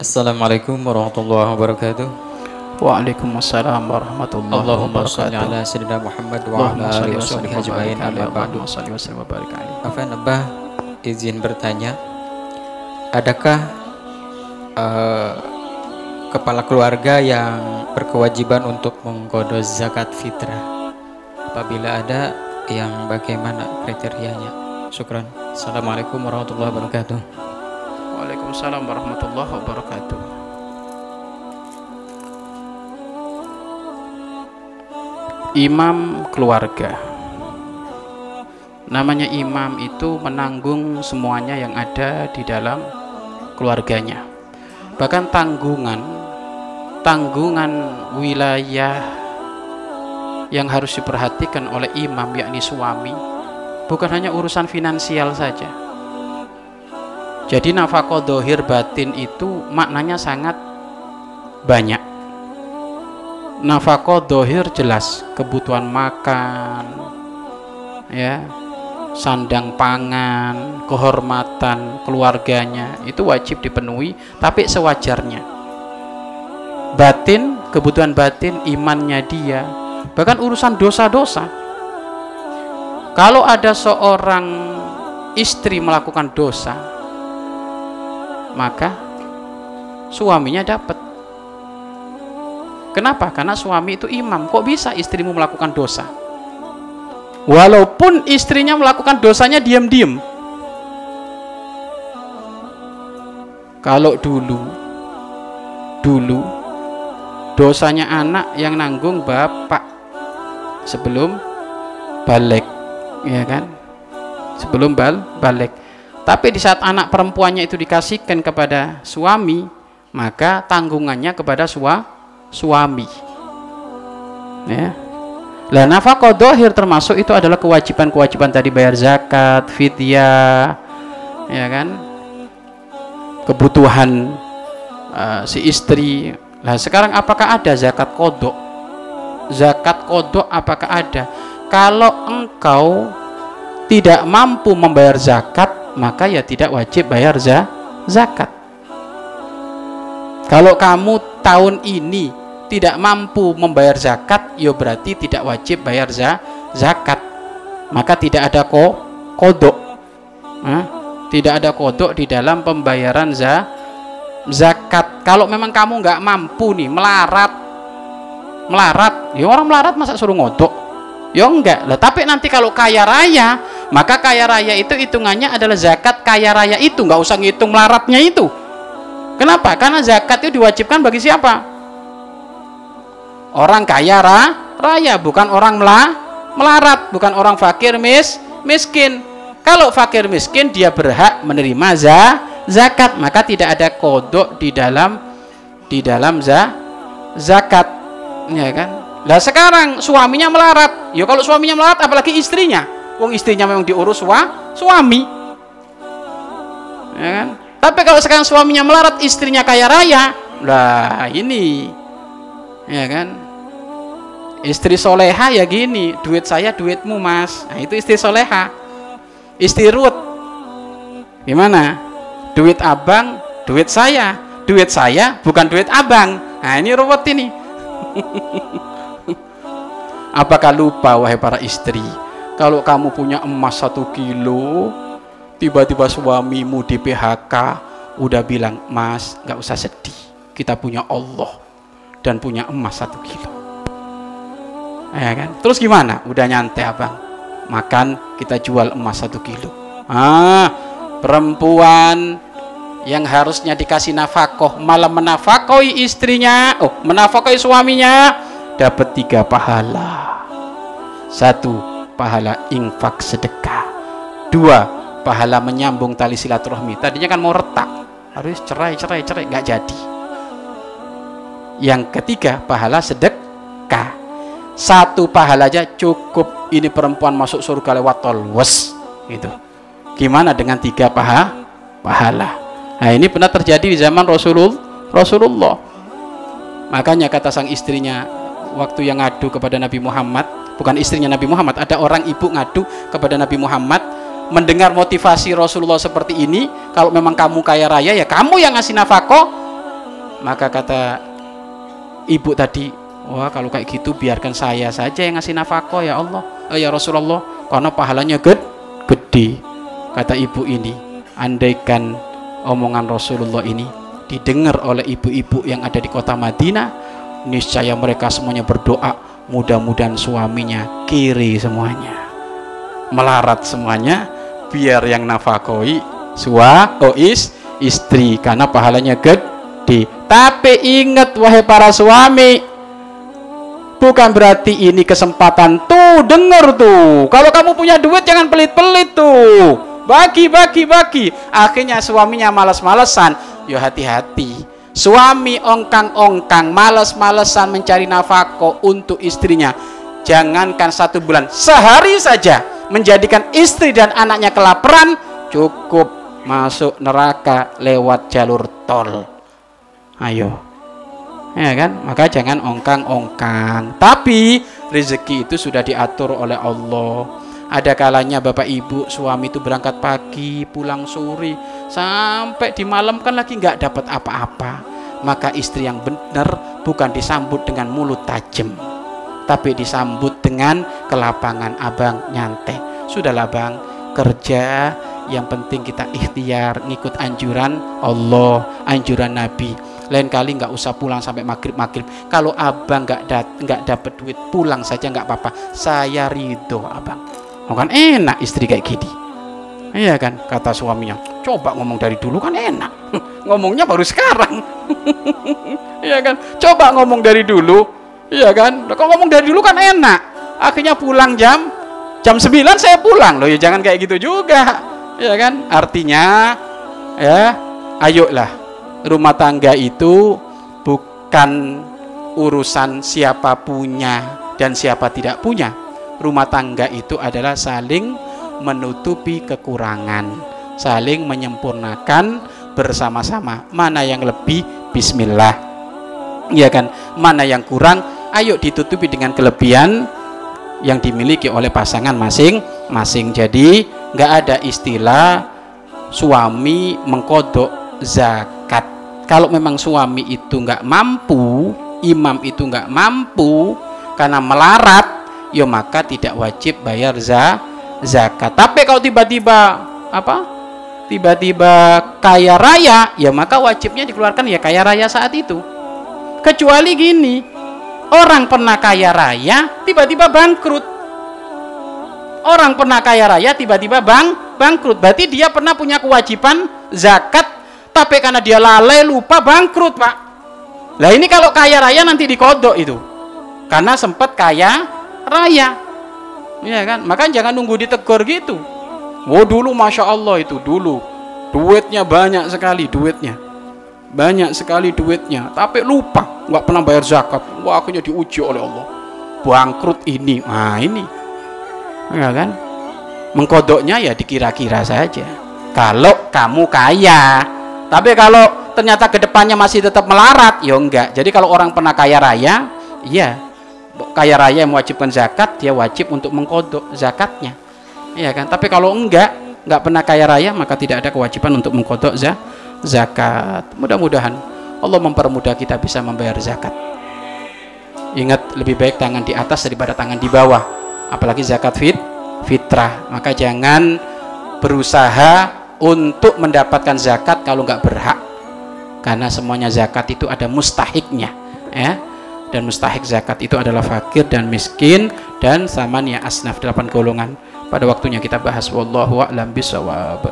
Assalamualaikum warahmatullahi wabarakatuh. Waalaikumsalam warahmatullahi Allahumma shalli wabarakatuh. ala sayyidina Muhammad wa Allahumma ala shalli alihi wa sallim washabihi wa ajmain, barik amma alaihi ba'du. wa salli wa sallim wa barik alaihi. Afan Abah izin bertanya, adakah kepala keluarga yang berkewajiban untuk mengqadha zakat fitrah? Apabila ada, yang bagaimana kriterianya? Syukran. Assalamualaikum warahmatullahi wabarakatuh. Waalaikumsalam warahmatullahi wabarakatuh. Imam keluarga. Namanya imam itu menanggung semuanya yang ada di dalam keluarganya. Bahkan tanggungan wilayah yang harus diperhatikan oleh imam, yakni suami, bukan hanya urusan finansial saja. Jadi nafkah dohir batin itu maknanya sangat banyak. Nafkah dohir jelas kebutuhan makan, ya, sandang pangan, kehormatan keluarganya itu wajib dipenuhi, tapi sewajarnya. Batin, kebutuhan batin, imannya dia, bahkan urusan dosa-dosa. Kalau ada seorang istri melakukan dosa, maka suaminya dapat. Kenapa? Karena suami itu imam. Kok bisa istrimu melakukan dosa? Walaupun istrinya melakukan dosanya diam-diam. Kalau dulu dosanya anak yang nanggung bapak sebelum balik, ya kan? Sebelum balik. Tapi di saat anak perempuannya itu dikasihkan kepada suami, maka tanggungannya kepada suami. Ya. Lah nafkah dohir termasuk itu adalah kewajiban tadi, bayar zakat, fidyah, ya kan? Kebutuhan si istri. Lah sekarang apakah ada zakat kodok? Zakat kodok apakah ada? Kalau engkau tidak mampu membayar zakat, maka ya tidak wajib bayar zakat. Kalau kamu tahun ini tidak mampu membayar zakat, ya berarti tidak wajib bayar zakat. Maka tidak ada kodok. Tidak ada kodok di dalam pembayaran zakat. Kalau memang kamu nggak mampu nih, melarat, ya orang melarat masa suruh ngodok? Ya enggak lah. Tapi nanti kalau kaya raya, maka kaya raya itu hitungannya adalah zakat kaya raya itu, nggak usah ngitung melaratnya itu. Kenapa? Karena zakat itu diwajibkan bagi siapa? Orang kaya raya, bukan orang melarat, bukan orang fakir miskin. Kalau fakir miskin dia berhak menerima zakat, maka tidak ada kodok di dalam zakat, ya kan? Lah sekarang suaminya melarat, ya kalau suaminya melarat apalagi istrinya, wong istrinya memang diurus suami, ya kan? Tapi kalau sekarang suaminya melarat, istrinya kaya raya, lah ini, ya kan? Istri soleha ya gini, duit saya duitmu mas, nah itu istri soleha. Istri Ruth gimana? Duit abang duit saya bukan duit abang. Nah ini ruwet ini. Apakah lupa wahai para istri, kalau kamu punya emas 1 kilo, tiba-tiba suamimu di PHK, udah bilang, mas gak usah sedih, kita punya Allah dan punya emas 1 kilo, ya kan? Terus gimana? Udah nyantai abang, makan, kita jual emas 1 kilo. Perempuan yang harusnya dikasih nafkah malah menafkahi istrinya, menafkahi suaminya, dapat 3 pahala. 1 pahala infak sedekah, 2 pahala menyambung tali silaturahmi. Tadinya kan mau retak, harus cerai nggak jadi. Yang ketiga pahala sedekah. 1 pahala aja cukup, ini perempuan masuk surga lewat tol wes gitu. Gimana dengan 3 pahala? Nah ini pernah terjadi di zaman Rasulullah. Makanya kata sang istrinya waktu yang ngadu kepada Nabi Muhammad, bukan istrinya Nabi Muhammad, ada orang ibu ngadu kepada Nabi Muhammad, mendengar motivasi Rasulullah seperti ini, kalau memang kamu kaya raya ya kamu yang ngasih nafkah, Maka kata ibu tadi, wah kalau kayak gitu biarkan saya saja yang ngasih nafkah ya Allah, ya Rasulullah, karena pahalanya gede. Kata ibu ini, andaikan omongan Rasulullah ini didengar oleh ibu-ibu yang ada di kota Madinah, niscaya mereka semuanya berdoa, mudah-mudahan suaminya kiri semuanya, melarat semuanya, biar yang nafkahi istri, karena pahalanya gede. Tapi ingat wahai para suami, bukan berarti ini kesempatan tuh, denger tuh, kalau kamu punya duit jangan pelit-pelit tuh, bagi. Akhirnya suaminya malas-malesan. Yo hati-hati, suami ongkang-ongkang, malas-malesan mencari nafkah untuk istrinya. Jangankan 1 bulan, sehari saja menjadikan istri dan anaknya kelaparan, cukup masuk neraka lewat jalur tol. Ayo, ya kan? Maka jangan ongkang-ongkang. Tapi rezeki itu sudah diatur oleh Allah. Ada kalanya bapak ibu, suami itu berangkat pagi, pulang sore, sampai dimalamkan lagi nggak dapat apa-apa. Maka istri yang benar bukan disambut dengan mulut tajam, tapi disambut dengan kelapangan. Abang nyantai, sudahlah bang, kerja, yang penting kita ikhtiar ngikut anjuran Allah, anjuran Nabi. Lain kali nggak usah pulang sampai maghrib. Kalau abang nggak dapat duit, pulang saja nggak apa-apa, saya ridho abang. Kan enak istri kayak gini, iya kan? Kata suaminya, coba ngomong dari dulu kan enak, ngomongnya baru sekarang. Iya kan? Coba ngomong dari dulu, iya kan? Kalau ngomong dari dulu kan enak. Akhirnya pulang jam 9 saya pulang loh, ya jangan kayak gitu juga, iya kan? Artinya ya, ayolah, rumah tangga itu bukan urusan siapa punya dan siapa tidak punya. Rumah tangga itu adalah saling menutupi kekurangan, saling menyempurnakan bersama-sama. Mana yang lebih, bismillah, ya kan? Mana yang kurang, ayo ditutupi dengan kelebihan yang dimiliki oleh pasangan masing-masing. Jadi nggak ada istilah suami mengkodok zakat. Kalau memang suami itu nggak mampu, imam itu nggak mampu karena melarat, ya maka tidak wajib bayar zakat. Tapi kalau tiba-tiba kaya raya, ya maka wajibnya dikeluarkan ya kaya raya saat itu. Kecuali gini, orang pernah kaya raya tiba-tiba bangkrut. Orang pernah kaya raya tiba-tiba bangkrut, berarti dia pernah punya kewajiban zakat, tapi karena dia lalai lupa bangkrut, Pak. Lah ini kalau kaya raya nanti dikodok itu, karena sempat kaya raya, ya kan? Maka jangan nunggu ditegur gitu. Oh dulu masya Allah itu dulu duitnya banyak sekali duitnya, tapi lupa nggak pernah bayar zakat. Wah, akhirnya diuji oleh Allah, bangkrut ini. Nah ini, ya kan? Mengkodoknya ya dikira-kira saja. Kalau kamu kaya, tapi kalau ternyata kedepannya masih tetap melarat, ya enggak. Jadi kalau orang pernah kaya raya, iya, kaya raya yang mewajibkan zakat, dia wajib untuk mengkodok zakatnya, ya kan? Tapi kalau enggak pernah kaya raya, maka tidak ada kewajiban untuk mengkodok zakat. Mudah-mudahan Allah mempermudah kita bisa membayar zakat. Ingat, lebih baik tangan di atas daripada tangan di bawah, apalagi zakat fitrah. Maka jangan berusaha untuk mendapatkan zakat kalau nggak berhak, karena semuanya zakat itu ada mustahiknya, ya. Dan mustahik zakat itu adalah fakir dan miskin dan samania asnaf, 8 golongan. Pada waktunya kita bahas. Wallahu a'lam bishawab.